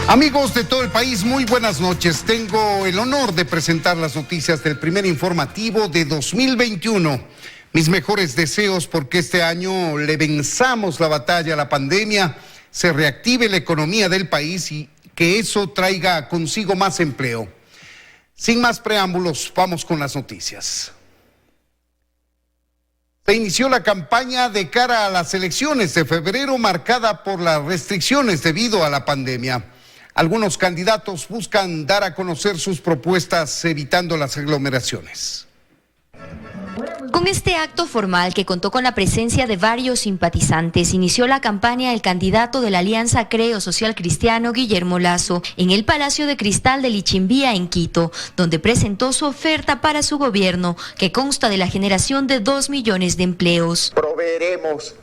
Amigos de todo el país, muy buenas noches. Tengo el honor de presentar las noticias del primer informativo de 2021. Mis mejores deseos porque este año le venzamos la batalla a la pandemia, se reactive la economía del país y que eso traiga consigo más empleo. Sin más preámbulos, vamos con las noticias. Se inició la campaña de cara a las elecciones de febrero marcada por las restricciones debido a la pandemia. Algunos candidatos buscan dar a conocer sus propuestas evitando las aglomeraciones. Con este acto formal que contó con la presencia de varios simpatizantes, inició la campaña el candidato de la Alianza Creo Social Cristiano, Guillermo Lasso, en el Palacio de Cristal de Lichimbía, en Quito, donde presentó su oferta para su gobierno, que consta de la generación de 2 millones de empleos. Proveeremos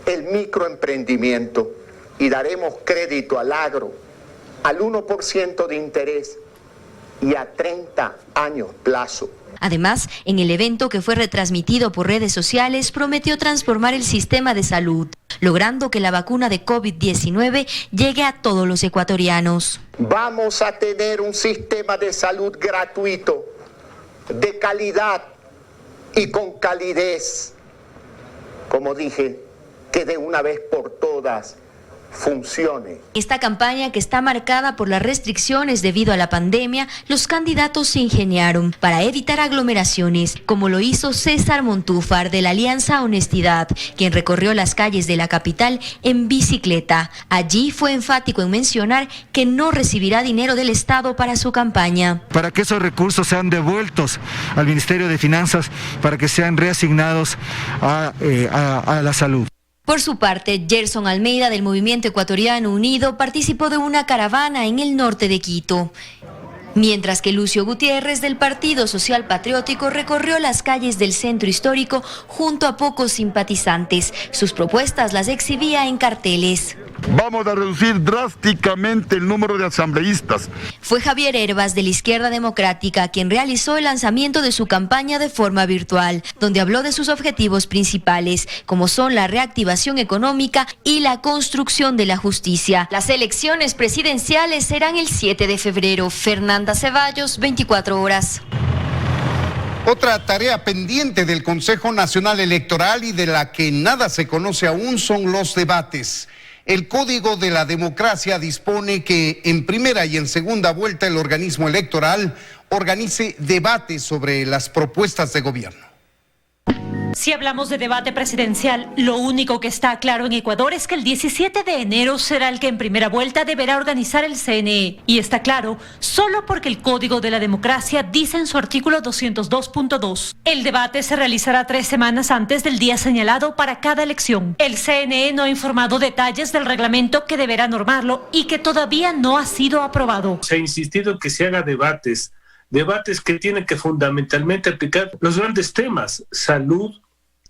el microemprendimiento y daremos crédito al agro al 1% de interés y a 30 años plazo. Además, en el evento que fue retransmitido por redes sociales, prometió transformar el sistema de salud, logrando que la vacuna de COVID-19 llegue a todos los ecuatorianos. Vamos a tener un sistema de salud gratuito, de calidad y con calidez. Como dije, que de una vez por todas funcione. Esta campaña, que está marcada por las restricciones debido a la pandemia, los candidatos se ingeniaron para evitar aglomeraciones, como lo hizo César Montúfar de la Alianza Honestidad, quien recorrió las calles de la capital en bicicleta. Allí fue enfático en mencionar que no recibirá dinero del Estado para su campaña. Para que esos recursos sean devueltos al Ministerio de Finanzas, para que sean reasignados a la salud. Por su parte, Gerson Almeida del Movimiento Ecuatoriano Unido participó de una caravana en el norte de Quito, mientras que Lucio Gutiérrez del Partido Social Patriótico recorrió las calles del centro histórico junto a pocos simpatizantes. Sus propuestas las exhibía en carteles. Vamos a reducir drásticamente el número de asambleístas. Fue Javier Hervas de la Izquierda Democrática quien realizó el lanzamiento de su campaña de forma virtual, donde habló de sus objetivos principales, como son la reactivación económica y la construcción de la justicia. Las elecciones presidenciales serán el 7 de febrero. Fernanda Ceballos, 24 horas. Otra tarea pendiente del Consejo Nacional Electoral y de la que nada se conoce aún son los debates. El Código de la Democracia dispone que en primera y en segunda vuelta el organismo electoral organice debates sobre las propuestas de gobierno. Si hablamos de debate presidencial, lo único que está claro en Ecuador es que el 17 de enero será el que en primera vuelta deberá organizar el CNE. Y está claro solo porque el Código de la Democracia dice en su artículo 202.2. El debate se realizará 3 semanas antes del día señalado para cada elección. El CNE no ha informado detalles del reglamento que deberá normarlo y que todavía no ha sido aprobado. Se ha insistido en que se haga debates que tienen que fundamentalmente aplicar los grandes temas: salud,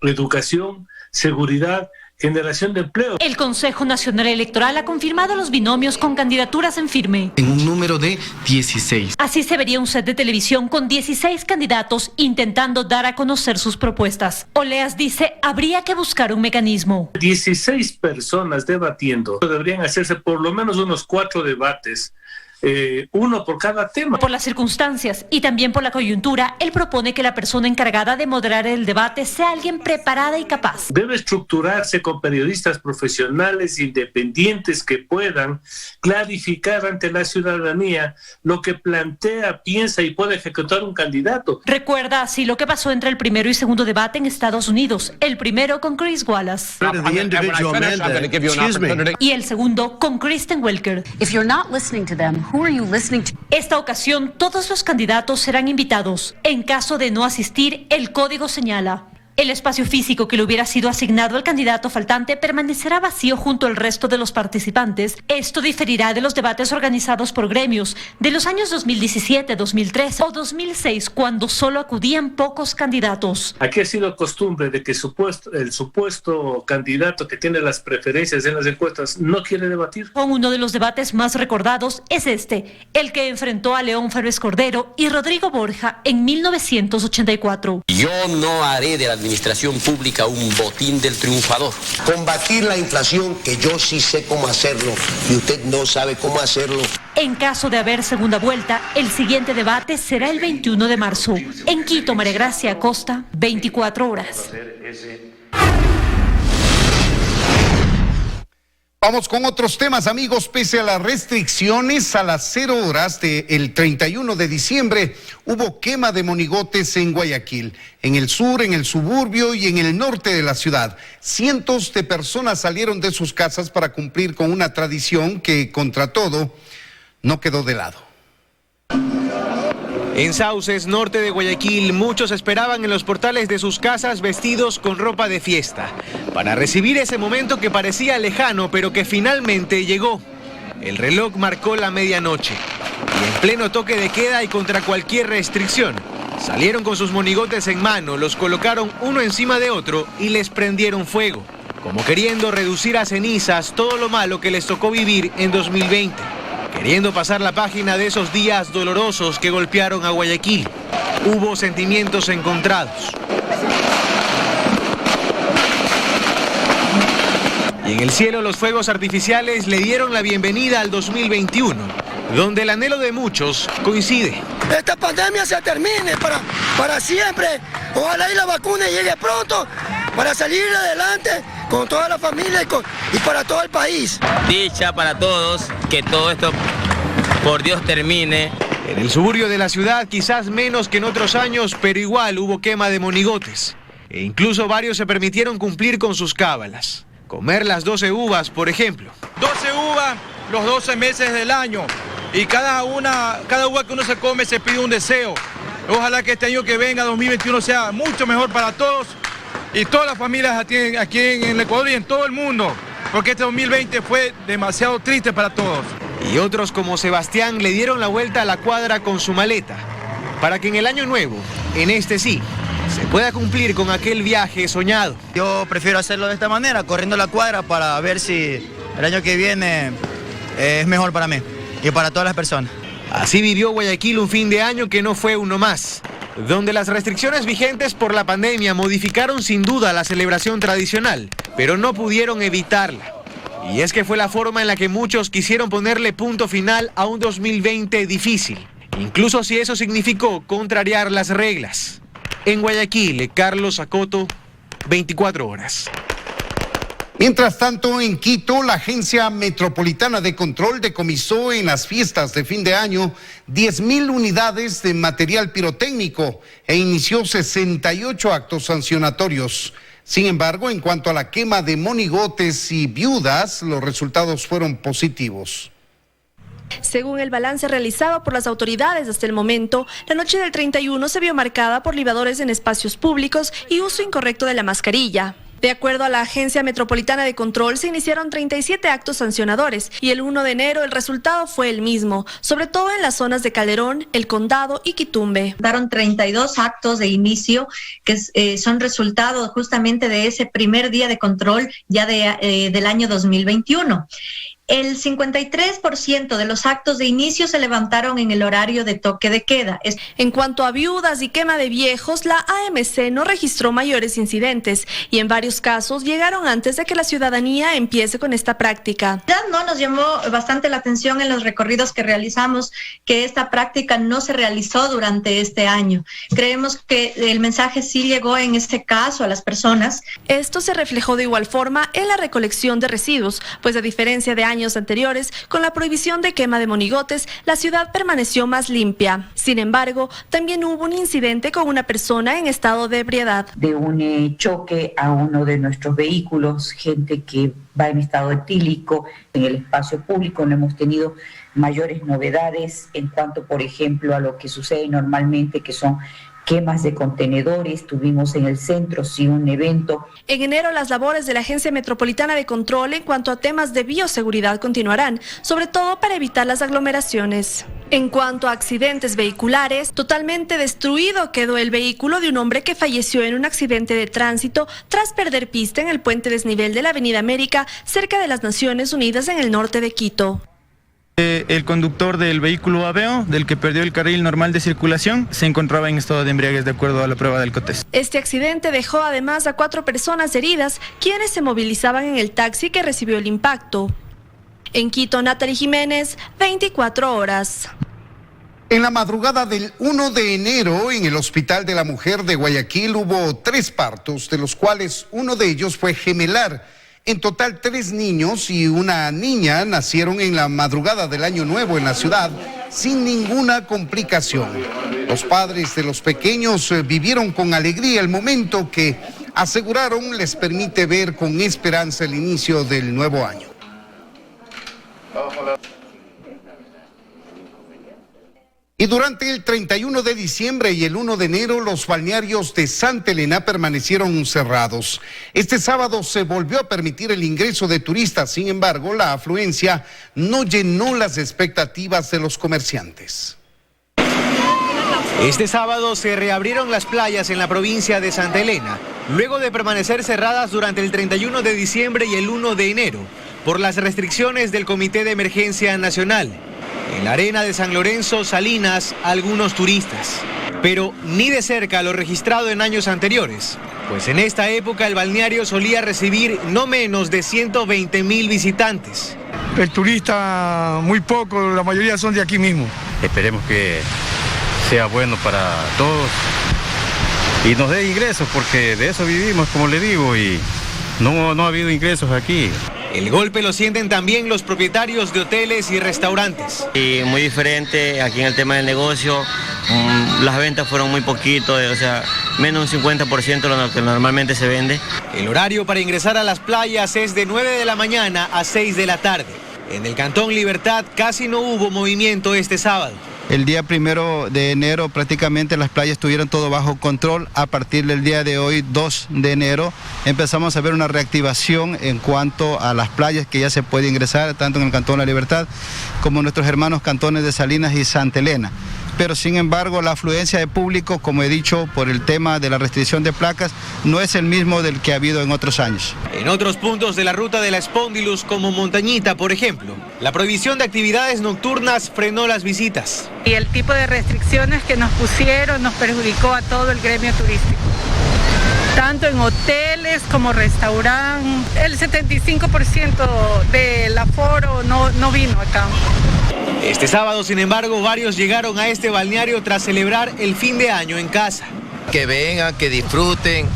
educación, seguridad, generación de empleo. El Consejo Nacional Electoral ha confirmado los binomios con candidaturas en firme. En un número de 16. Así se vería un set de televisión con 16 candidatos intentando dar a conocer sus propuestas. Oleas dice, habría que buscar un mecanismo. 16 personas debatiendo. Deberían hacerse por lo menos unos 4 debates. Uno por cada tema. Por las circunstancias y también por la coyuntura, él propone que la persona encargada de moderar el debate sea alguien preparada y capaz. Debe estructurarse con periodistas profesionales independientes que puedan clarificar ante la ciudadanía lo que plantea, piensa y puede ejecutar un candidato. Recuerda así lo que pasó entre el primero y segundo debate en Estados Unidos. El primero con Chris Wallace. Y el segundo con Kristen Welker. Esta ocasión, todos los candidatos serán invitados. En caso de no asistir, el código señala: el espacio físico que le hubiera sido asignado al candidato faltante permanecerá vacío junto al resto de los participantes. Esto diferirá de los debates organizados por gremios de los años 2017, 2013 o 2006, cuando solo acudían pocos candidatos. Aquí ha sido costumbre de que el supuesto candidato que tiene las preferencias en las encuestas no quiere debatir. Uno de los debates más recordados es el que enfrentó a León Férez Cordero y Rodrigo Borja en 1984. Yo no haré de la administración pública un botín del triunfador. Combatir la inflación, que yo sí sé cómo hacerlo y usted no sabe cómo hacerlo. En caso de haber segunda vuelta, el siguiente debate será el 21 de marzo. En Quito, María Gracia Acosta, 24 horas. Vamos con otros temas, amigos. Pese a las restricciones, a las 0 horas del 31 de diciembre hubo quema de monigotes en Guayaquil, en el sur, en el suburbio y en el norte de la ciudad. Cientos de personas salieron de sus casas para cumplir con una tradición que, contra todo, no quedó de lado. En Sauces, norte de Guayaquil, muchos esperaban en los portales de sus casas vestidos con ropa de fiesta, para recibir ese momento que parecía lejano, pero que finalmente llegó. El reloj marcó la medianoche, y en pleno toque de queda y contra cualquier restricción, salieron con sus monigotes en mano, los colocaron uno encima de otro y les prendieron fuego, como queriendo reducir a cenizas todo lo malo que les tocó vivir en 2020. Queriendo pasar la página de esos días dolorosos que golpearon a Guayaquil. Hubo sentimientos encontrados. Y en el cielo los fuegos artificiales le dieron la bienvenida al 2021, donde el anhelo de muchos coincide. Esta pandemia se termine para siempre. Ojalá y la vacuna llegue pronto para salir adelante con toda la familia y para todo el país. Dicha para todos, que todo esto por Dios termine. En el suburbio de la ciudad, quizás menos que en otros años, pero igual hubo quema de monigotes. E incluso varios se permitieron cumplir con sus cábalas. Comer las 12 uvas, por ejemplo. 12 uvas los 12 meses del año. Y cada uva que uno se come se pide un deseo. Ojalá que este año que venga, 2021, sea mucho mejor para todos y todas las familias aquí en el Ecuador y en todo el mundo, porque este 2020 fue demasiado triste para todos. Y otros como Sebastián le dieron la vuelta a la cuadra con su maleta, para que en el año nuevo, en este sí, se pueda cumplir con aquel viaje soñado. Yo prefiero hacerlo de esta manera, corriendo la cuadra, para ver si el año que viene es mejor para mí y para todas las personas. Así vivió Guayaquil un fin de año que no fue uno más, donde las restricciones vigentes por la pandemia modificaron sin duda la celebración tradicional, pero no pudieron evitarla. Y es que fue la forma en la que muchos quisieron ponerle punto final a un 2020 difícil, incluso si eso significó contrariar las reglas. En Guayaquil, Carlos Acoto, 24 horas. Mientras tanto, en Quito, la Agencia Metropolitana de Control decomisó en las fiestas de fin de año 10.000 unidades de material pirotécnico e inició 68 actos sancionatorios. Sin embargo, en cuanto a la quema de monigotes y viudas, los resultados fueron positivos. Según el balance realizado por las autoridades hasta el momento, la noche del 31 se vio marcada por libadores en espacios públicos y uso incorrecto de la mascarilla. De acuerdo a la Agencia Metropolitana de Control, se iniciaron 37 actos sancionadores y el 1 de enero el resultado fue el mismo, sobre todo en las zonas de Calderón, El Condado y Quitumbe. Daron 32 actos de inicio que son resultado justamente de ese primer día de control ya del año 2021. El 53% de los actos de inicio se levantaron en el horario de toque de queda. En cuanto a viudas y quema de viejos, la AMC no registró mayores incidentes y en varios casos llegaron antes de que la ciudadanía empiece con esta práctica. Ya no nos llamó bastante la atención en los recorridos que realizamos que esta práctica no se realizó durante este año. Creemos que el mensaje sí llegó en este caso a las personas. Esto se reflejó de igual forma en la recolección de residuos, pues a diferencia de años anteriores, con la prohibición de quema de monigotes, la ciudad permaneció más limpia. Sin embargo, también hubo un incidente con una persona en estado de ebriedad. De un choque a uno de nuestros vehículos, gente que va en estado etílico en el espacio público. No hemos tenido mayores novedades en cuanto, por ejemplo, a lo que sucede normalmente, que son quemas de contenedores. Tuvimos en el centro, sí, un evento. En enero, las labores de la Agencia Metropolitana de Control en cuanto a temas de bioseguridad continuarán, sobre todo para evitar las aglomeraciones. En cuanto a accidentes vehiculares, totalmente destruido quedó el vehículo de un hombre que falleció en un accidente de tránsito tras perder pista en el puente desnivel de la Avenida América, cerca de las Naciones Unidas en el norte de Quito. El conductor del vehículo Aveo, del que perdió el carril normal de circulación, se encontraba en estado de embriaguez de acuerdo a la prueba del COTES. Este accidente dejó además a 4 personas heridas, quienes se movilizaban en el taxi que recibió el impacto. En Quito, Natalie Jiménez, 24 horas. En la madrugada del 1 de enero, en el Hospital de la Mujer de Guayaquil hubo 3 partos, de los cuales uno de ellos fue gemelar. En total, 3 niños y una niña nacieron en la madrugada del Año Nuevo en la ciudad sin ninguna complicación. Los padres de los pequeños vivieron con alegría el momento que, aseguraron, les permite ver con esperanza el inicio del nuevo año. Y durante el 31 de diciembre y el 1 de enero, los balnearios de Santa Elena permanecieron cerrados. Este sábado se volvió a permitir el ingreso de turistas, sin embargo, la afluencia no llenó las expectativas de los comerciantes. Este sábado se reabrieron las playas en la provincia de Santa Elena, luego de permanecer cerradas durante el 31 de diciembre y el 1 de enero, por las restricciones del Comité de Emergencia Nacional. En la arena de San Lorenzo, Salinas, algunos turistas. Pero ni de cerca lo registrado en años anteriores, pues en esta época el balneario solía recibir no menos de 120.000 visitantes. El turista muy poco, la mayoría son de aquí mismo. Esperemos que sea bueno para todos y nos dé ingresos, porque de eso vivimos, como le digo, y no ha habido ingresos aquí. El golpe lo sienten también los propietarios de hoteles y restaurantes. Y muy diferente aquí en el tema del negocio, las ventas fueron muy poquito, o sea, menos un 50% de lo que normalmente se vende. El horario para ingresar a las playas es de 9 de la mañana a 6 de la tarde. En el Cantón Libertad casi no hubo movimiento este sábado. El día 1 de enero prácticamente las playas estuvieron todo bajo control. A partir del día de hoy, 2 de enero, empezamos a ver una reactivación en cuanto a las playas que ya se puede ingresar, tanto en el Cantón La Libertad como en nuestros hermanos cantones de Salinas y Santa Elena. Pero sin embargo la afluencia de público, como he dicho, por el tema de la restricción de placas, no es el mismo del que ha habido en otros años. En otros puntos de la ruta de la Espóndilus, como Montañita, por ejemplo, la prohibición de actividades nocturnas frenó las visitas. Y el tipo de restricciones que nos pusieron nos perjudicó a todo el gremio turístico. Tanto en hoteles como restaurantes, el 75% del aforo no vino acá. Este sábado, sin embargo, varios llegaron a este balneario tras celebrar el fin de año en casa. Que vengan, que disfruten,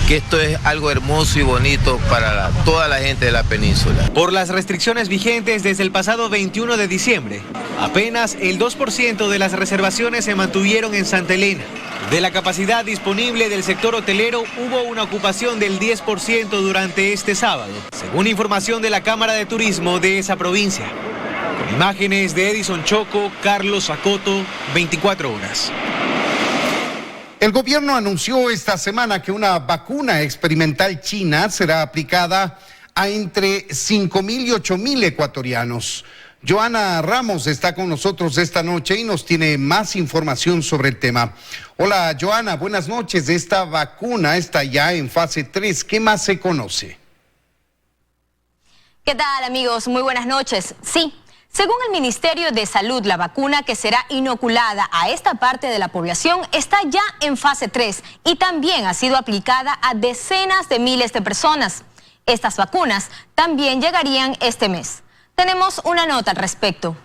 que esto es algo hermoso y bonito para toda la gente de la península. Por las restricciones vigentes desde el pasado 21 de diciembre, apenas el 2% de las reservaciones se mantuvieron en Santa Elena. De la capacidad disponible del sector hotelero, hubo una ocupación del 10% durante este sábado, según información de la Cámara de Turismo de esa provincia. Con imágenes de Edison Choco, Carlos Acoto, 24 horas. El gobierno anunció esta semana que una vacuna experimental china será aplicada a entre 5.000 y 8.000 ecuatorianos. Joana Ramos está con nosotros esta noche y nos tiene más información sobre el tema. Hola Joana, buenas noches. Esta vacuna está ya en fase 3. ¿Qué más se conoce? ¿Qué tal, amigos? Muy buenas noches. Sí. Según el Ministerio de Salud, la vacuna que será inoculada a esta parte de la población está ya en fase 3 y también ha sido aplicada a decenas de miles de personas. Estas vacunas también llegarían este mes. Tenemos una nota al respecto.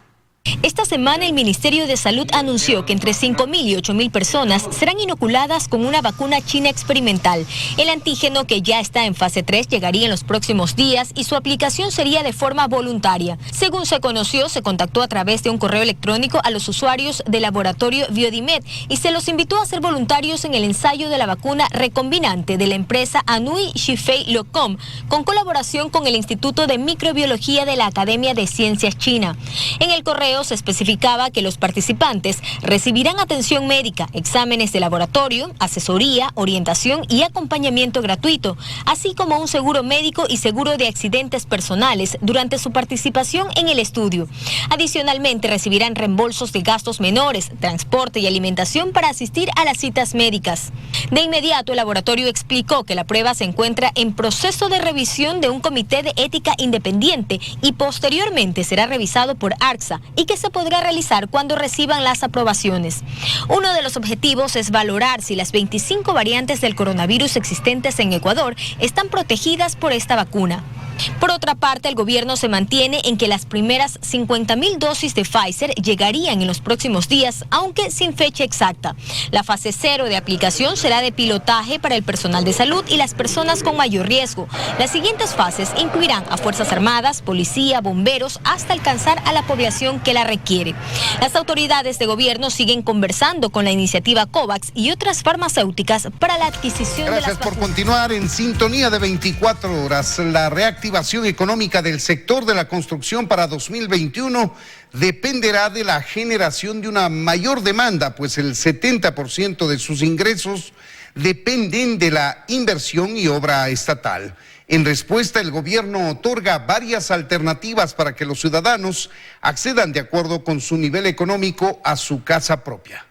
Esta semana el Ministerio de Salud anunció que entre 5.000 y 8.000 personas serán inoculadas con una vacuna china experimental. El antígeno, que ya está en fase 3, llegaría en los próximos días y su aplicación sería de forma voluntaria. Según se conoció, se contactó a través de un correo electrónico a los usuarios del laboratorio Biodimed y se los invitó a ser voluntarios en el ensayo de la vacuna recombinante de la empresa Anhui Shifei Locom, con colaboración con el Instituto de Microbiología de la Academia de Ciencias China. En el correo se especificaba que los participantes recibirán atención médica, exámenes de laboratorio, asesoría, orientación y acompañamiento gratuito, así como un seguro médico y seguro de accidentes personales durante su participación en el estudio. Adicionalmente, recibirán reembolsos de gastos menores, transporte y alimentación para asistir a las citas médicas. De inmediato, el laboratorio explicó que la prueba se encuentra en proceso de revisión de un comité de ética independiente y posteriormente será revisado por ARCSA y que se podrá realizar cuando reciban las aprobaciones. Uno de los objetivos es valorar si las 25 variantes del coronavirus existentes en Ecuador están protegidas por esta vacuna. Por otra parte, el gobierno se mantiene en que las primeras 50.000 dosis de Pfizer llegarían en los próximos días, aunque sin fecha exacta. La fase 0 de aplicación será de pilotaje para el personal de salud y las personas con mayor riesgo. Las siguientes fases incluirán a Fuerzas Armadas, policía, bomberos, hasta alcanzar a la población que la requiere. Las autoridades de gobierno siguen conversando con la iniciativa COVAX y otras farmacéuticas para la adquisición de las vacunas. Gracias por continuar en sintonía de 24 horas. La reactivación económica del sector de la construcción para 2021 dependerá de la generación de una mayor demanda, pues el 70% de sus ingresos dependen de la inversión y obra estatal. En respuesta, el gobierno otorga varias alternativas para que los ciudadanos accedan de acuerdo con su nivel económico a su casa propia.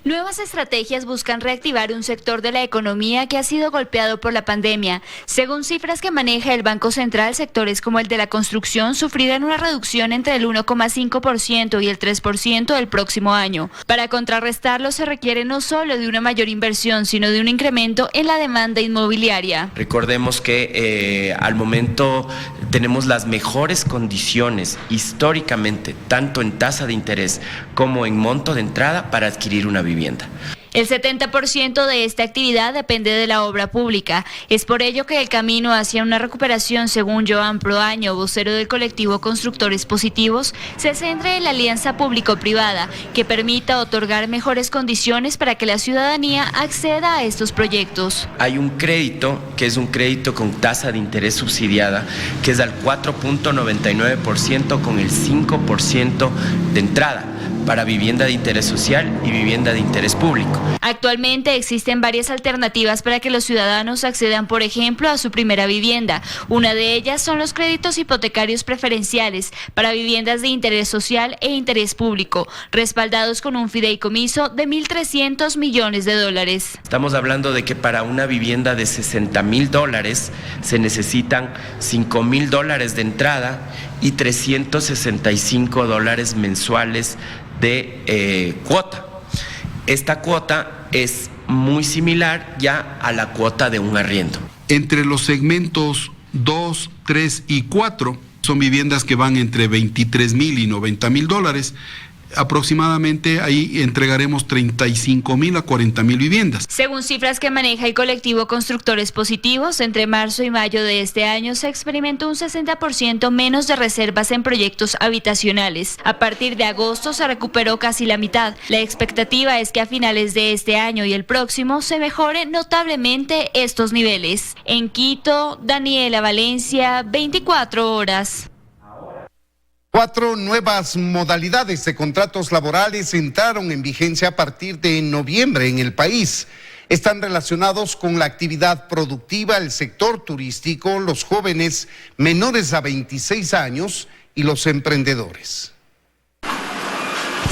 Nuevas estrategias buscan reactivar un sector de la economía que ha sido golpeado por la pandemia. Según cifras que maneja el Banco Central, sectores como el de la construcción sufrirán una reducción entre el 1,5% y el 3% el próximo año. Para contrarrestarlo se requiere no solo de una mayor inversión, sino de un incremento en la demanda inmobiliaria. Recordemos que al momento tenemos las mejores condiciones históricamente, tanto en tasa de interés como en monto de entrada para adquirir una vivienda. El 70% de esta actividad depende de la obra pública. Es por ello que el camino hacia una recuperación, según Joan Proaño, vocero del colectivo Constructores Positivos, se centra en la alianza público-privada, que permita otorgar mejores condiciones para que la ciudadanía acceda a estos proyectos. Hay un crédito, que es un crédito con tasa de interés subsidiada, que es al 4.99% con el 5% de entrada, para vivienda de interés social y vivienda de interés público. Actualmente existen varias alternativas para que los ciudadanos accedan, por ejemplo, a su primera vivienda. Una de ellas son los créditos hipotecarios preferenciales para viviendas de interés social e interés público, respaldados con un fideicomiso de $1.300 millones. Estamos hablando de que para una vivienda de $60.000 se necesitan $5.000 de entrada y $365 mensuales de cuota. Esta cuota es muy similar ya a la cuota de un arriendo. Entre los segmentos 2, 3 y 4 son viviendas que van entre $23,000 y $90,000. Aproximadamente ahí entregaremos 35,000 a 40,000 viviendas. Según cifras que maneja el colectivo Constructores Positivos, entre marzo y mayo de este año se experimentó un 60% menos de reservas en proyectos habitacionales. A partir de agosto se recuperó casi la mitad. La expectativa es que a finales de este año y el próximo se mejoren notablemente estos niveles. En Quito, Daniela Valencia, 24 horas. 4 nuevas modalidades de contratos laborales entraron en vigencia a partir de noviembre en el país. Están relacionados con la actividad productiva, el sector turístico, los jóvenes menores a 26 años y los emprendedores.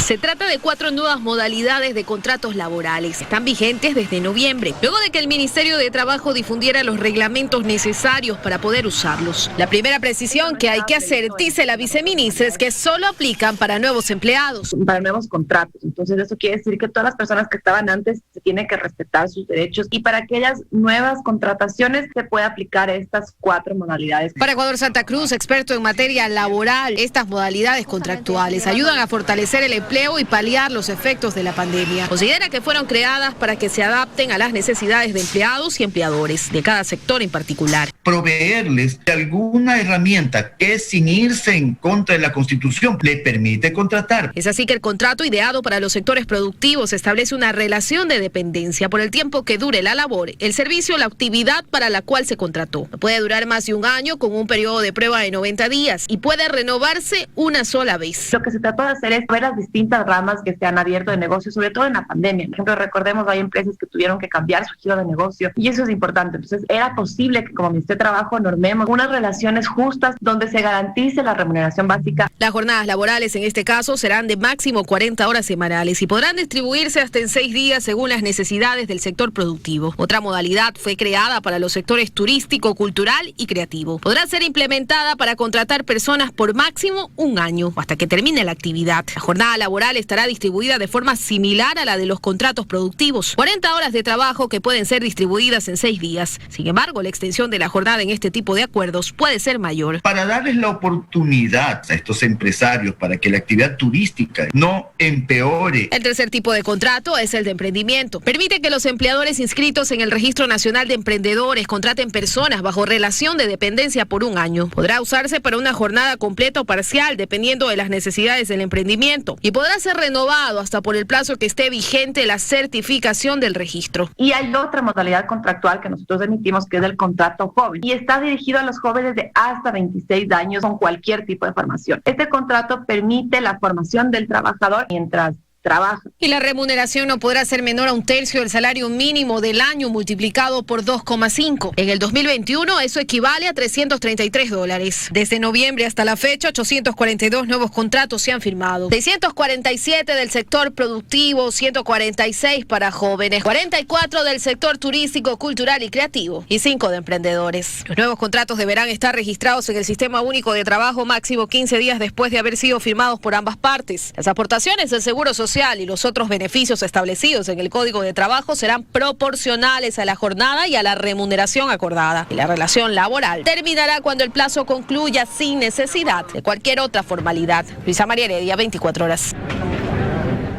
Se trata de 4 nuevas modalidades de contratos laborales. Están vigentes desde noviembre, luego de que el Ministerio de Trabajo difundiera los reglamentos necesarios para poder usarlos. La primera precisión que hay que hacer, dice la viceministra, es que solo aplican para nuevos empleados. Para nuevos contratos. Entonces eso quiere decir que todas las personas que estaban antes se tienen que respetar sus derechos, y para aquellas nuevas contrataciones se puede aplicar estas 4 modalidades. Para Ecuador Santa Cruz, experto en materia laboral, estas modalidades contractuales ayudan a fortalecer el empleo y paliar los efectos de la pandemia. Considera que fueron creadas para que se adapten a las necesidades de empleados y empleadores de cada sector en particular. Proveerles alguna herramienta que, sin irse en contra de la Constitución, le permite contratar. Es así que el contrato ideado para los sectores productivos establece una relación de dependencia por el tiempo que dure la labor, el servicio o la actividad para la cual se contrató. Puede durar más de un año con un periodo de prueba de 90 días y puede renovarse una sola vez. Lo que se trató de hacer es ver las distintas distintas ramas que se han abierto de negocio, sobre todo en la pandemia. Por ejemplo, recordemos, hay empresas que tuvieron que cambiar su giro de negocio y eso es importante. Entonces, era posible que como Ministerio de Trabajo normemos unas relaciones justas donde se garantice la remuneración básica. Las jornadas laborales en este caso serán de máximo 40 horas semanales y podrán distribuirse hasta en 6 días según las necesidades del sector productivo. Otra modalidad fue creada para los sectores turístico, cultural y creativo. Podrá ser implementada para contratar personas por máximo 1 año hasta que termine la actividad. La jornada laboral estará distribuida de forma similar a la de los contratos productivos. 40 horas de trabajo que pueden ser distribuidas en 6 días. Sin embargo, la extensión de la jornada en este tipo de acuerdos puede ser mayor. Para darles la oportunidad a estos empresarios para que la actividad turística no empeore. El tercer tipo de contrato es el de emprendimiento. Permite que los empleadores inscritos en el Registro Nacional de Emprendedores contraten personas bajo relación de dependencia por 1 año. Podrá usarse para una jornada completa o parcial, dependiendo de las necesidades del emprendimiento, y podrá ser renovado hasta por el plazo que esté vigente la certificación del registro. Y hay otra modalidad contractual que nosotros emitimos, que es el contrato joven, y está dirigido a los jóvenes de hasta 26 años con cualquier tipo de formación. Este contrato permite la formación del trabajador mientras trabaja. Y la remuneración no podrá ser menor a 1/3 del salario mínimo del año multiplicado por 2,5. En el 2021 eso equivale a $333. Desde noviembre hasta la fecha, 842 nuevos contratos se han firmado. 647 del sector productivo, 146 para jóvenes, 44 del sector turístico, cultural y creativo y 5 de emprendedores. Los nuevos contratos deberán estar registrados en el Sistema Único de Trabajo máximo 15 días después de haber sido firmados por ambas partes. Las aportaciones del Seguro Social y los otros beneficios establecidos en el Código de Trabajo serán proporcionales a la jornada y a la remuneración acordada. Y la relación laboral terminará cuando el plazo concluya sin necesidad de cualquier otra formalidad. Luisa María Heredia, 24 horas.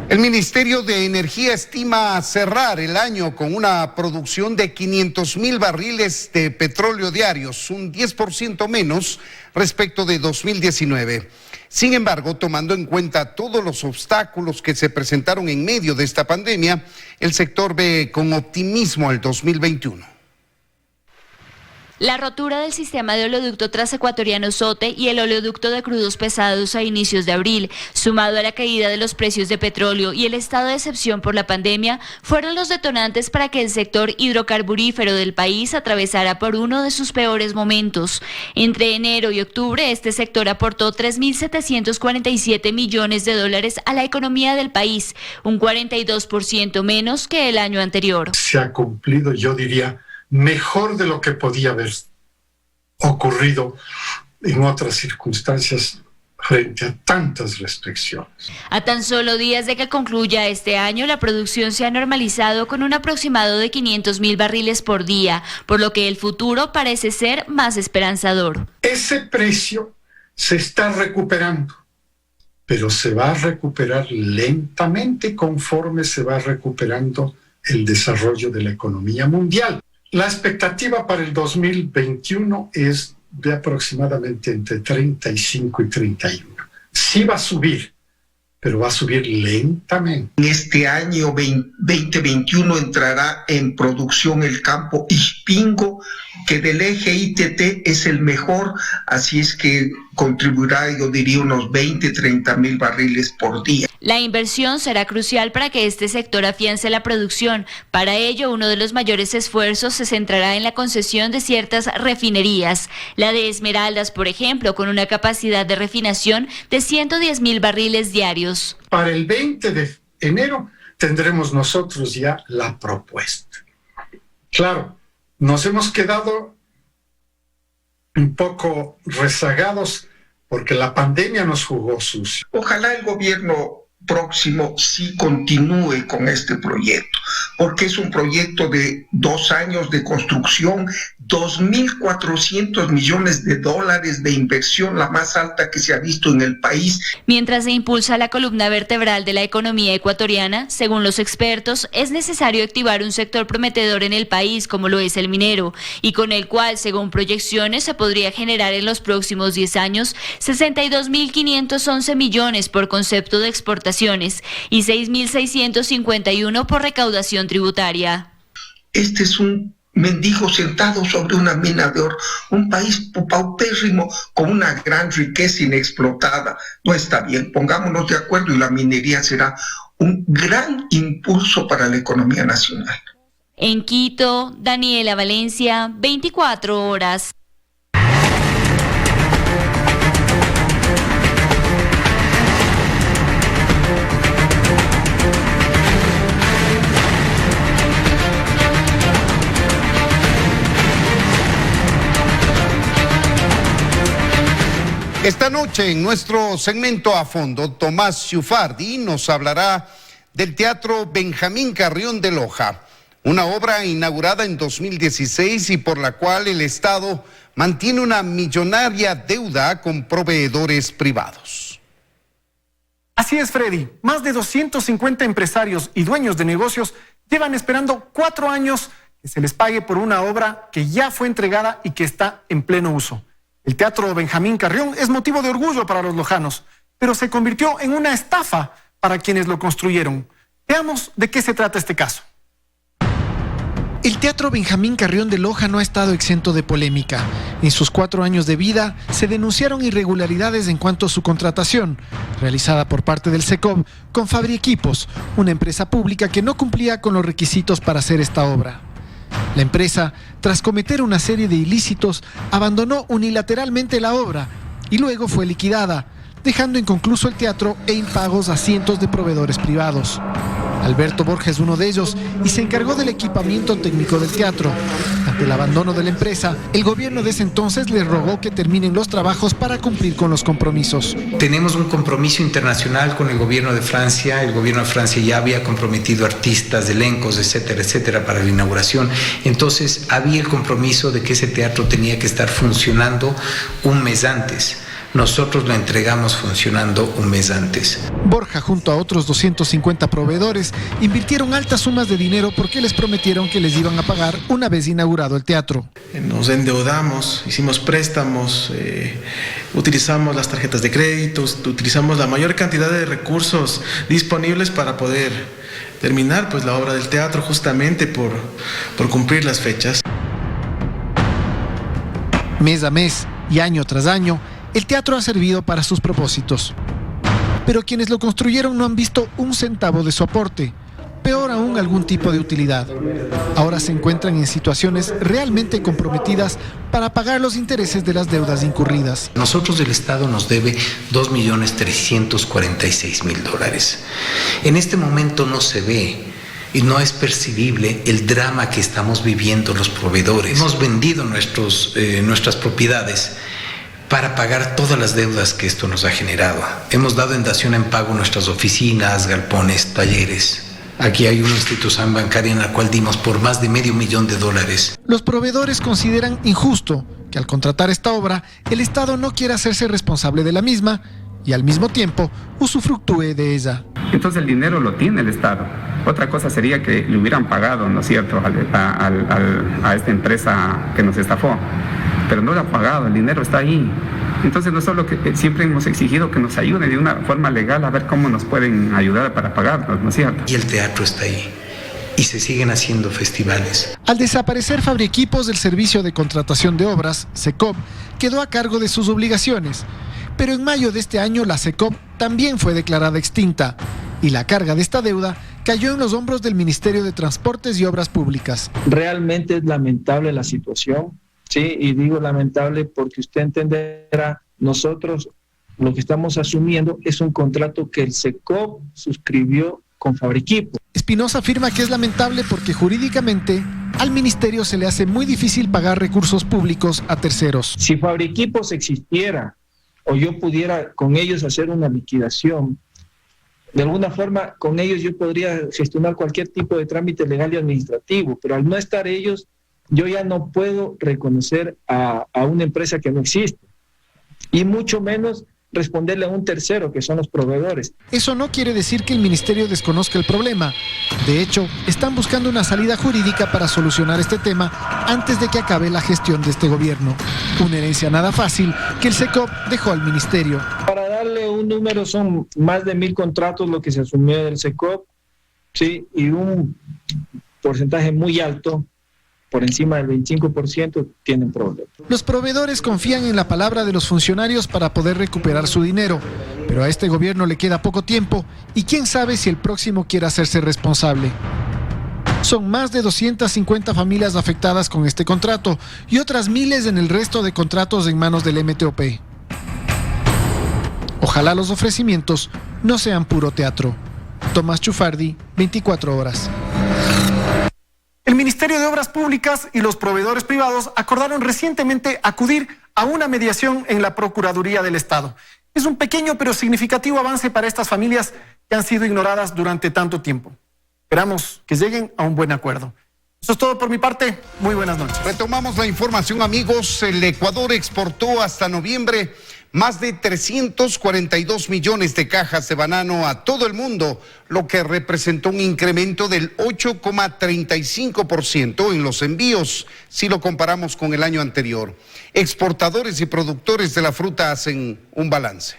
El Ministerio de Energía estima cerrar el año con una producción de 500,000 barriles de petróleo diarios, un 10% menos respecto de 2019. Sin embargo, tomando en cuenta todos los obstáculos que se presentaron en medio de esta pandemia, el sector ve con optimismo al 2021. La rotura del sistema de oleoducto transecuatoriano SOTE y el oleoducto de crudos pesados a inicios de abril, sumado a la caída de los precios de petróleo y el estado de excepción por la pandemia, fueron los detonantes para que el sector hidrocarburífero del país atravesara por uno de sus peores momentos. Entre enero y octubre, este sector aportó $3.747 millones a la economía del país, un 42% menos que el año anterior. Se ha cumplido, yo diría, mejor de lo que podía haber ocurrido en otras circunstancias frente a tantas restricciones. A tan solo días de que concluya este año, la producción se ha normalizado con un aproximado de 500,000 barriles por día, por lo que el futuro parece ser más esperanzador. Ese precio se está recuperando, pero se va a recuperar lentamente conforme se va recuperando el desarrollo de la economía mundial. La expectativa para el 2021 es de aproximadamente entre 35 y 31. Sí va a subir, pero va a subir lentamente. En este año 2021 entrará en producción el campo Ispingo, que del eje ITT es el mejor, así es que contribuirá, yo diría, unos 20-30,000 barriles por día. La inversión será crucial para que este sector afiance la producción. Para ello, uno de los mayores esfuerzos se centrará en la concesión de ciertas refinerías. La de Esmeraldas, por ejemplo, con una capacidad de refinación de 110,000 barriles diarios. Para el 20 de enero tendremos nosotros ya la propuesta. Claro, nos hemos quedado un poco rezagados porque la pandemia nos jugó sucio. Ojalá el gobierno próximo sí continúe con este proyecto, porque es un proyecto de 2 años de construcción, $2.400 millones de inversión, la más alta que se ha visto en el país. Mientras se impulsa la columna vertebral de la economía ecuatoriana, según los expertos, es necesario activar un sector prometedor en el país como lo es el minero, y con el cual, según proyecciones, se podría generar en los próximos 10 años 62.511 millones por concepto de exportaciones y 6.651 por recaudación tributaria. Este es un mendigos sentados sobre una mina de oro, un país paupérrimo con una gran riqueza inexplotada. No está bien, pongámonos de acuerdo y la minería será un gran impulso para la economía nacional. En Quito, Daniela Valencia, 24 horas. Esta noche en nuestro segmento A Fondo, Tomás Ciufardi nos hablará del Teatro Benjamín Carrión de Loja, una obra inaugurada en 2016 y por la cual el Estado mantiene una millonaria deuda con proveedores privados. Así es, Freddy. Más de 250 empresarios y dueños de negocios llevan esperando 4 años que se les pague por una obra que ya fue entregada y que está en pleno uso. El Teatro Benjamín Carrión es motivo de orgullo para los lojanos, pero se convirtió en una estafa para quienes lo construyeron. Veamos de qué se trata este caso. El Teatro Benjamín Carrión de Loja no ha estado exento de polémica. En sus 4 años de vida se denunciaron irregularidades en cuanto a su contratación, realizada por parte del SECOB con Fabriequipos, una empresa pública que no cumplía con los requisitos para hacer esta obra. La empresa, tras cometer una serie de ilícitos, abandonó unilateralmente la obra y luego fue liquidada, dejando inconcluso el teatro e impagos a cientos de proveedores privados. Alberto Borja es uno de ellos y se encargó del equipamiento técnico del teatro. Ante el abandono de la empresa, el gobierno de ese entonces le rogó que terminen los trabajos para cumplir con los compromisos. Tenemos un compromiso internacional con el gobierno de Francia. El gobierno de Francia ya había comprometido artistas, elencos, etcétera, etcétera, para la inauguración. Entonces había el compromiso de que ese teatro tenía que estar funcionando un mes antes. Nosotros lo entregamos funcionando un mes antes. Borja, junto a otros 250 proveedores, invirtieron altas sumas de dinero porque les prometieron que les iban a pagar una vez inaugurado el teatro. Nos endeudamos, hicimos préstamos, utilizamos las tarjetas de crédito, utilizamos la mayor cantidad de recursos disponibles para poder terminar la obra del teatro, justamente por cumplir las fechas. Mes a mes y año tras año, el teatro ha servido para sus propósitos. Pero quienes lo construyeron no han visto un centavo de su aporte, peor aún algún tipo de utilidad. Ahora se encuentran en situaciones realmente comprometidas para pagar los intereses de las deudas incurridas. Nosotros, el Estado nos debe $2.346.000. En este momento no se ve y no es percibible el drama que estamos viviendo los proveedores. Hemos vendido nuestras propiedades para pagar todas las deudas que esto nos ha generado. Hemos dado en dación en pago nuestras oficinas, galpones, talleres. Aquí hay una institución bancaria en la cual dimos por más de $500,000. Los proveedores consideran injusto que al contratar esta obra, el Estado no quiera hacerse responsable de la misma y al mismo tiempo usufructúe de ella. Entonces el dinero lo tiene el Estado. Otra cosa sería que le hubieran pagado, ¿no es cierto?, a esta empresa que nos estafó. Pero no lo ha pagado, el dinero está ahí. Entonces nosotros lo que siempre hemos exigido que nos ayuden de una forma legal a ver cómo nos pueden ayudar para pagarnos, ¿no es cierto? Y el teatro está ahí. Y se siguen haciendo festivales. Al desaparecer Fabriequipos del Servicio de Contratación de Obras, SECOB, quedó a cargo de sus obligaciones. Pero en mayo de este año la SECOB también fue declarada extinta. Y la carga de esta deuda cayó en los hombros del Ministerio de Transportes y Obras Públicas. Realmente es lamentable la situación. Sí, y digo lamentable porque usted entenderá, nosotros lo que estamos asumiendo es un contrato que el SECOB suscribió con Fabriequipos. Espinosa afirma que es lamentable porque jurídicamente al ministerio se le hace muy difícil pagar recursos públicos a terceros. Si Fabriequipos existiera o yo pudiera con ellos hacer una liquidación, de alguna forma con ellos yo podría gestionar cualquier tipo de trámite legal y administrativo, pero al no estar ellos, yo ya no puedo reconocer a una empresa que no existe, y mucho menos responderle a un tercero, que son los proveedores. Eso no quiere decir que el ministerio desconozca el problema. De hecho, están buscando una salida jurídica para solucionar este tema antes de que acabe la gestión de este gobierno. Una herencia nada fácil que el SECOB dejó al ministerio. Para darle un número, son más de 1,000 contratos lo que se asumió del SECOB, ¿sí? Y un porcentaje muy alto por encima del 25% tienen problemas. Los proveedores confían en la palabra de los funcionarios para poder recuperar su dinero, pero a este gobierno le queda poco tiempo y quién sabe si el próximo quiera hacerse responsable. Son más de 250 familias afectadas con este contrato y otras miles en el resto de contratos en manos del MTOP. Ojalá los ofrecimientos no sean puro teatro. Tomás Chufardi, 24 horas. El Ministerio de Obras Públicas y los proveedores privados acordaron recientemente acudir a una mediación en la Procuraduría del Estado. Es un pequeño pero significativo avance para estas familias que han sido ignoradas durante tanto tiempo. Esperamos que lleguen a un buen acuerdo. Eso es todo por mi parte. Muy buenas noches. Retomamos la información, amigos. El Ecuador exportó hasta noviembre más de 342 millones de cajas de banano a todo el mundo, lo que representó un incremento del 8,35% en los envíos, si lo comparamos con el año anterior. Exportadores y productores de la fruta hacen un balance.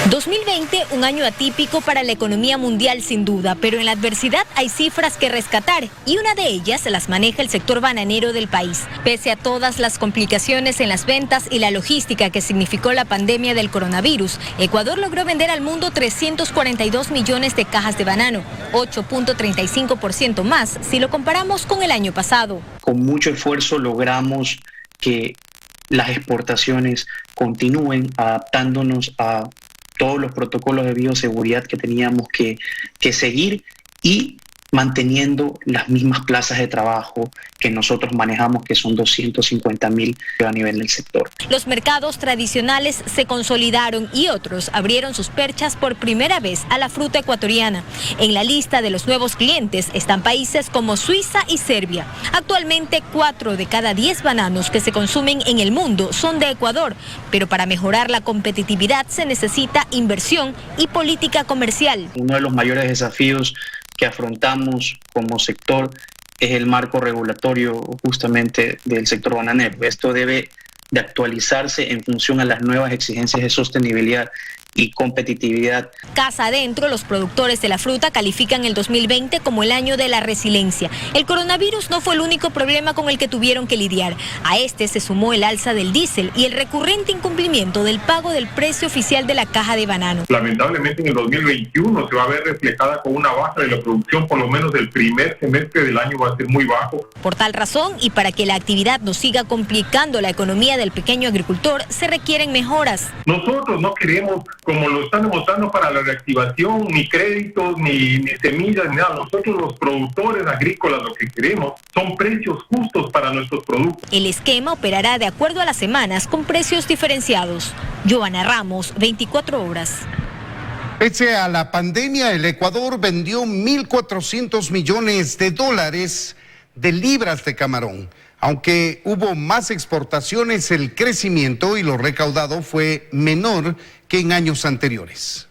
2020, un año atípico para la economía mundial sin duda, pero en la adversidad hay cifras que rescatar y una de ellas las maneja el sector bananero del país. Pese a todas las complicaciones en las ventas y la logística que significó la pandemia del coronavirus, Ecuador logró vender al mundo 342 millones de cajas de banano, 8,35% más si lo comparamos con el año pasado. Con mucho esfuerzo logramos que las exportaciones continúen adaptándonos a todos los protocolos de bioseguridad que teníamos que seguir y manteniendo las mismas plazas de trabajo que nosotros manejamos, que son 250.000 a nivel del sector. Los mercados tradicionales se consolidaron y otros abrieron sus perchas por primera vez a la fruta ecuatoriana. En la lista de los nuevos clientes están países como Suiza y Serbia. Actualmente 4 de cada 10 bananos que se consumen en el mundo son de Ecuador, pero para mejorar la competitividad se necesita inversión y política comercial. Uno de los mayores desafíos que afrontamos como sector es el marco regulatorio justamente del sector bananero. Esto debe de actualizarse en función a las nuevas exigencias de sostenibilidad y competitividad. Casa adentro, los productores de la fruta califican el 2020 como el año de la resiliencia. El coronavirus no fue el único problema con el que tuvieron que lidiar. A este se sumó el alza del diésel y el recurrente incumplimiento del pago del precio oficial de la caja de banano. Lamentablemente en el 2021 se va a ver reflejada con una baja de la producción, por lo menos del primer semestre del año va a ser muy bajo. Por tal razón y para que la actividad no siga complicando la economía del pequeño agricultor, se requieren mejoras. Nosotros no queremos, como lo están demostrando para la reactivación, ni créditos, ni semillas, ni nada. Nosotros los productores agrícolas lo que queremos son precios justos para nuestros productos. El esquema operará de acuerdo a las semanas con precios diferenciados. Joana Ramos, 24 horas. Pese a la pandemia, el Ecuador vendió 1.400 millones de dólares de libras de camarón. Aunque hubo más exportaciones, el crecimiento y lo recaudado fue menor que en años anteriores.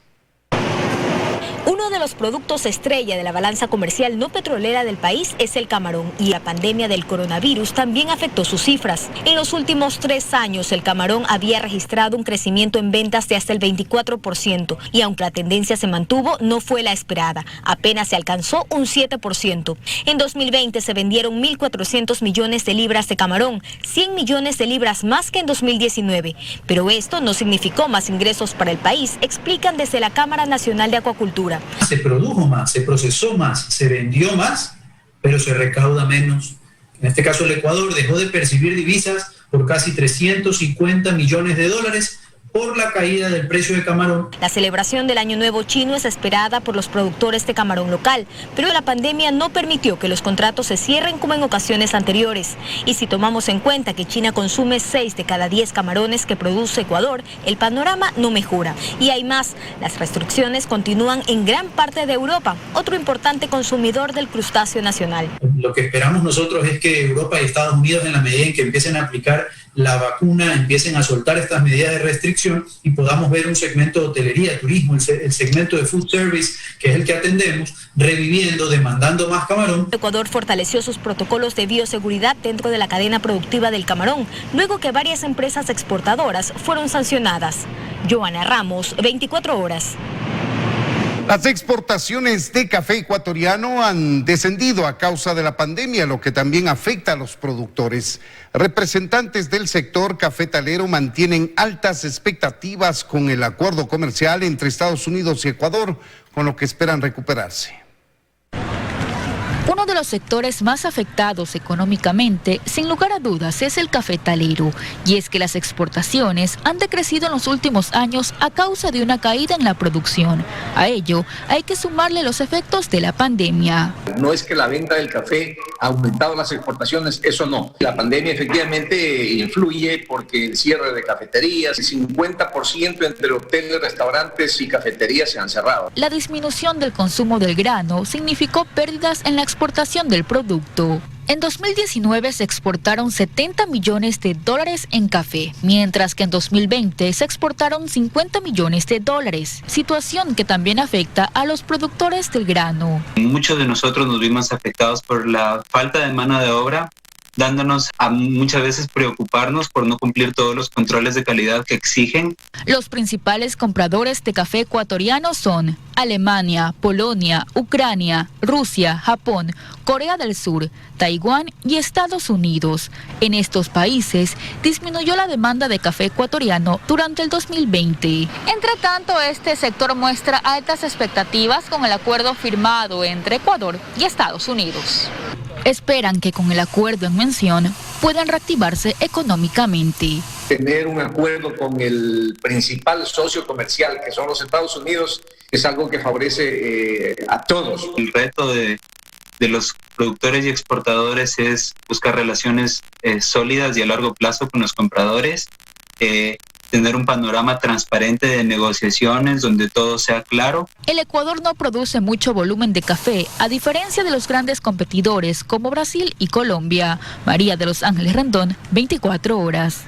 Uno de los productos estrella de la balanza comercial no petrolera del país es el camarón, y la pandemia del coronavirus también afectó sus cifras. En los últimos 3 años, el camarón había registrado un crecimiento en ventas de hasta el 24%, y aunque la tendencia se mantuvo, no fue la esperada. Apenas se alcanzó un 7%. En 2020 se vendieron 1.400 millones de libras de camarón, 100 millones de libras más que en 2019. Pero esto no significó más ingresos para el país, explican desde la Cámara Nacional de Acuacultura. Se produjo más, se procesó más, se vendió más, pero se recauda menos. En este caso el Ecuador dejó de percibir divisas por casi 350 millones de dólares por la caída del precio de camarón. La celebración del Año Nuevo chino es esperada por los productores de camarón local, pero la pandemia no permitió que los contratos se cierren como en ocasiones anteriores. Y si tomamos en cuenta que China consume 6 de cada 10 camarones que produce Ecuador, el panorama no mejora. Y hay más, las restricciones continúan en gran parte de Europa, otro importante consumidor del crustáceo nacional. Lo que esperamos nosotros es que Europa y Estados Unidos, en la medida en que empiecen a aplicar la vacuna, empiecen a soltar estas medidas de restricción y podamos ver un segmento de hotelería, turismo, el segmento de food service, que es el que atendemos, reviviendo, demandando más camarón. Ecuador fortaleció sus protocolos de bioseguridad dentro de la cadena productiva del camarón, luego que varias empresas exportadoras fueron sancionadas. Joana Ramos, 24 horas. Las exportaciones de café ecuatoriano han descendido a causa de la pandemia, lo que también afecta a los productores. Representantes del sector cafetalero mantienen altas expectativas con el acuerdo comercial entre Estados Unidos y Ecuador, con lo que esperan recuperarse. Uno de los sectores más afectados económicamente, sin lugar a dudas, es el cafetalero. Y es que las exportaciones han decrecido en los últimos años a causa de una caída en la producción. A ello hay que sumarle los efectos de la pandemia. No es que la venta del café ha aumentado las exportaciones, eso no. La pandemia efectivamente influye porque el cierre de cafeterías, el 50% entre hoteles, restaurantes y cafeterías se han cerrado. La disminución del consumo del grano significó pérdidas en la exportación del producto. En 2019 se exportaron $70 millones en café, mientras que en 2020 se exportaron $50 millones, situación que también afecta a los productores del grano. Muchos de nosotros nos vimos afectados por la falta de mano de obra, dándonos a muchas veces preocuparnos por no cumplir todos los controles de calidad que exigen. Los principales compradores de café ecuatoriano son Alemania, Polonia, Ucrania, Rusia, Japón, Corea del Sur, Taiwán y Estados Unidos. En estos países disminuyó la demanda de café ecuatoriano durante el 2020. Entre tanto, este sector muestra altas expectativas con el acuerdo firmado entre Ecuador y Estados Unidos. Esperan que con el acuerdo en mención puedan reactivarse económicamente. Tener un acuerdo con el principal socio comercial, que son los Estados Unidos, es algo que favorece a todos. El reto de los productores y exportadores es buscar relaciones sólidas y a largo plazo con los compradores, tener un panorama transparente de negociaciones donde todo sea claro. El Ecuador no produce mucho volumen de café, a diferencia de los grandes competidores como Brasil y Colombia. María de los Ángeles Rendón, 24 horas.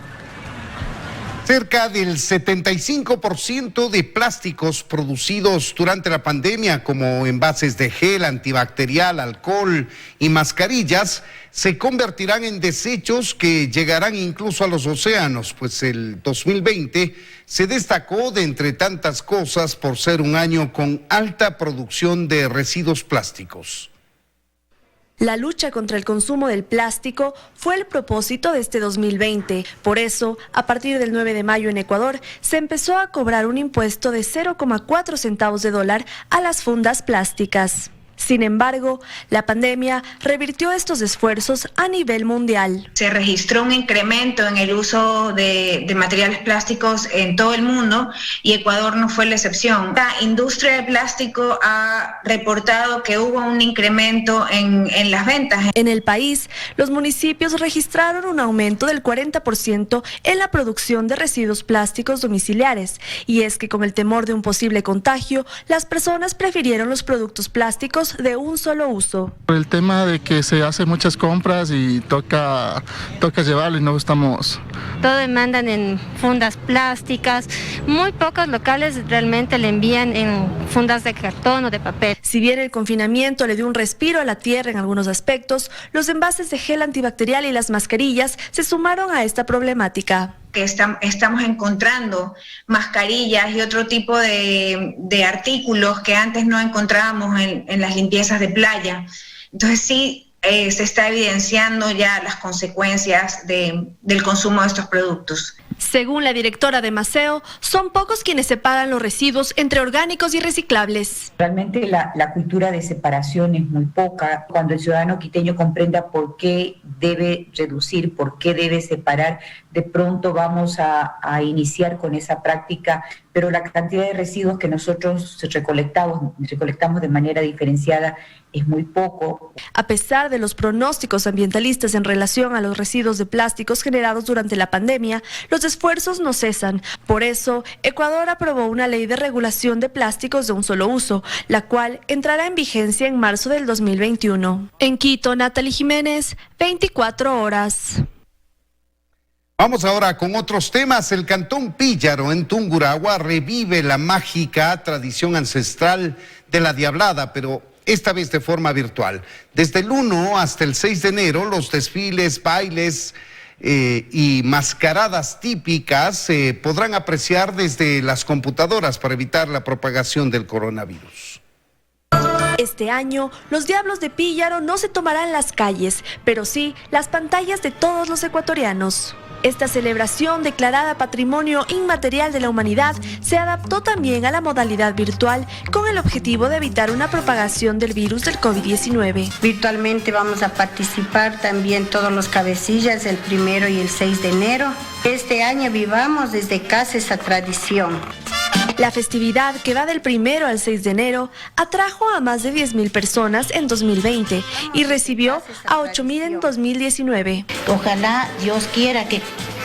Cerca del 75% de plásticos producidos durante la pandemia, como envases de gel, antibacterial, alcohol y mascarillas, se convertirán en desechos que llegarán incluso a los océanos, pues el 2020 se destacó de entre tantas cosas por ser un año con alta producción de residuos plásticos. La lucha contra el consumo del plástico fue el propósito de este 2020. Por eso, a partir del 9 de mayo en Ecuador, se empezó a cobrar un impuesto de 0,4 centavos de dólar a las fundas plásticas. Sin embargo, la pandemia revirtió estos esfuerzos a nivel mundial. Se registró un incremento en el uso de materiales plásticos en todo el mundo y Ecuador no fue la excepción. La industria del plástico ha reportado que hubo un incremento en las ventas. En el país, los municipios registraron un aumento del 40% en la producción de residuos plásticos domiciliares. Y es que con el temor de un posible contagio, las personas prefirieron los productos plásticos de un solo uso. Por el tema de que se hacen muchas compras y toca llevarlo y no estamos. Todo demandan en fundas plásticas, muy pocos locales realmente le envían en fundas de cartón o de papel. Si bien el confinamiento le dio un respiro a la tierra en algunos aspectos, los envases de gel antibacterial y las mascarillas se sumaron a esta problemática. Que estamos encontrando mascarillas y otro tipo de artículos que antes no encontrábamos en las limpiezas de playa. Entonces sí, se está evidenciando ya las consecuencias del consumo de estos productos. Según la directora de Maceo, son pocos quienes separan los residuos entre orgánicos y reciclables. Realmente la cultura de separación es muy poca. Cuando el ciudadano quiteño comprenda por qué debe reducir, por qué debe separar, de pronto vamos a iniciar con esa práctica, pero la cantidad de residuos que nosotros recolectamos de manera diferenciada es muy poco. A pesar de los pronósticos ambientalistas en relación a los residuos de plásticos generados durante la pandemia, los esfuerzos no cesan. Por eso, Ecuador aprobó una ley de regulación de plásticos de un solo uso, la cual entrará en vigencia en marzo del 2021. En Quito, Natalie Jiménez, 24 horas. Vamos ahora con otros temas. El Cantón Píllaro en Tungurahua revive la mágica tradición ancestral de la Diablada, pero esta vez de forma virtual. Desde el 1 hasta el 6 de enero, los desfiles, bailes y mascaradas típicas se podrán apreciar desde las computadoras para evitar la propagación del coronavirus. Este año, los Diablos de Píllaro no se tomarán las calles, pero sí las pantallas de todos los ecuatorianos. Esta celebración, declarada Patrimonio Inmaterial de la Humanidad, se adaptó también a la modalidad virtual con el objetivo de evitar una propagación del virus del COVID-19. Virtualmente vamos a participar también todos los cabecillas el 1 y el 6 de enero. Este año vivamos desde casa esa tradición. La festividad, que va del 1 al 6 de enero, atrajo a más de 10.000 personas en 2020 y recibió a 8.000 en 2019. Ojalá Dios quiera que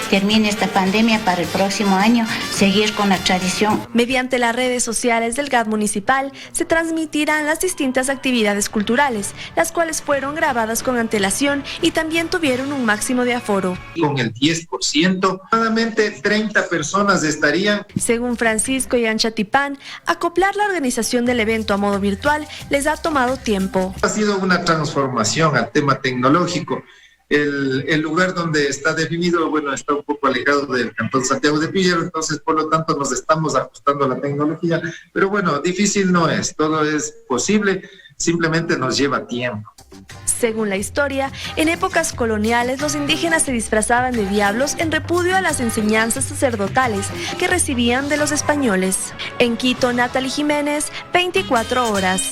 termine esta pandemia para el próximo año seguir con la tradición. Mediante las redes sociales del GAD municipal se transmitirán las distintas actividades culturales, las cuales fueron grabadas con antelación y también tuvieron un máximo de aforo. Con el 10%, aproximadamente 30 personas estarían. Según Francisco Yanchatipán, acoplar la organización del evento a modo virtual les ha tomado tiempo. Ha sido una transformación al tema tecnológico. El lugar donde está definido, bueno, está un poco alejado del Cantón Santiago de Píllaro, entonces por lo tanto nos estamos ajustando a la tecnología, pero bueno, difícil no es, todo es posible, simplemente nos lleva tiempo. Según la historia, en épocas coloniales los indígenas se disfrazaban de diablos en repudio a las enseñanzas sacerdotales que recibían de los españoles. En Quito, Natalie Jiménez, 24 horas.